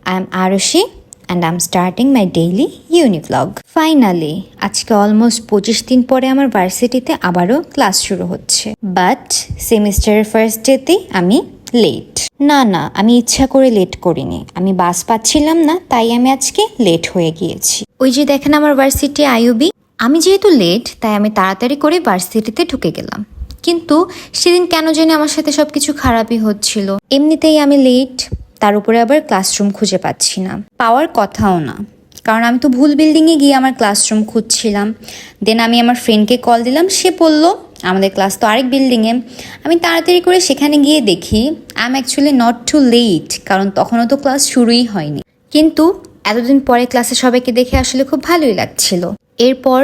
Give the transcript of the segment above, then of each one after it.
I'm Arushi and I'm starting my daily uni vlog. Finally, আজকে almost 25 দিন পরে আমার ভার্সিটিতে আবারও ক্লাস শুরু হচ্ছে। বাট সেমিস্টারের ফার্স্ট ডেতে আমি লেট। না আমি ইচ্ছা করে লেট করিনি, আমি বাস পাচ্ছিলাম না, তাই আমি আজকে লেট হয়ে গিয়েছি। ওই যে দেখেন আমার ভার্সিটি আইউবি। আমি যেহেতু লেট তাই আমি তাড়াতাড়ি করে ভার্সিটিতে ঢুকে গেলাম, কিন্তু সেদিন কেন জানি আমার সাথে সবকিছু খারাপই হচ্ছিল। এমনিতেই আমি লেট, তার উপরে আবার ক্লাসরুম খুঁজে পাচ্ছি না, পাওয়ার কথাও না, কারণ আমি তো ভুল বিল্ডিংয়ে গিয়ে আমার ক্লাসরুম খুঁজছিলাম। দেন আমি আমার ফ্রেন্ডকে কল দিলাম, সে বলল আমাদের ক্লাস তো আরেক বিল্ডিংয়ে। আমি তাড়াতাড়ি করে সেখানে গিয়ে দেখি I am actually not too late, কারণ তখনও তো ক্লাস শুরুই হয়নি। কিন্তু এতদিন পরে ক্লাসে সবাইকে দেখে আসলে খুব ভালোই লাগছিল। এরপর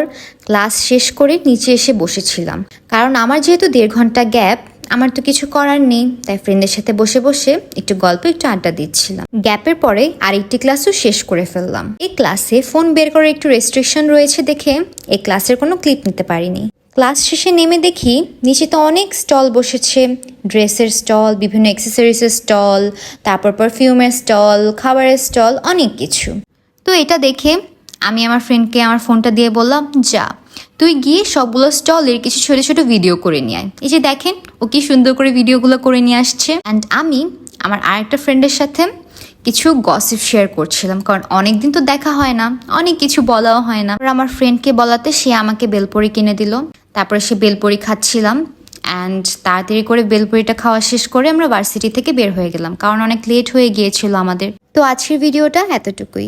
ক্লাস শেষ করে নিচে এসে বসেছিলাম, কারণ আমার যেহেতু 1.5 ঘন্টা গ্যাপ, আমার তো কিছু করার নেই, তাই ফ্রেন্ডের সাথে বসে বসে একটু গল্প একটু আড্ডা দিচ্ছিলাম। গ্যাপের পরে আরেকটি ক্লাসও শেষ করে ফেললাম। এই ক্লাসে ফোন বের করার একটু রেস্ট্রিকশন রয়েছে দেখে এই ক্লাসের কোনো ক্লিপ নিতে পারিনি। ক্লাস শেষে নেমে দেখি নিচে তো অনেক স্টল বসেছে, ড্রেসের স্টল, বিভিন্ন অ্যাক্সেসরিজের স্টল, তারপর পারফিউমের স্টল, খাবারের স্টল, অনেক কিছু। তো এটা দেখে আমি আমার ফ্রেন্ডকে আমার ফোনটা দিয়ে বললাম, যা তুই গিয়ে সবগুলো স্টলের কিছু ছোট ছোট ভিডিও করে নিয়ে আয়। এই যে দেখেন ও কি সুন্দর করে ভিডিওগুলো করে নিয়ে আসছে। অ্যান্ড আমি আমার আরেকটা ফ্রেন্ডের সাথে কিছু গসিপ শেয়ার করছিলাম, কারণ অনেকদিন তো দেখা হয় না, অনেক কিছু বলাও হয় না। আমার ফ্রেন্ডকে বলাতে সে আমাকে বেলপুরি কিনে দিল, তারপরে সে বেলপুরি খাচ্ছিলাম। অ্যান্ড তাড়াতাড়ি করে বেলপুরিটা খাওয়া শেষ করে আমরা ভার্সিটি থেকে বের হয়ে গেলাম, কারণ অনেক লেট হয়ে গিয়েছিল আমাদের। তো আজকের ভিডিওটা এতটুকুই।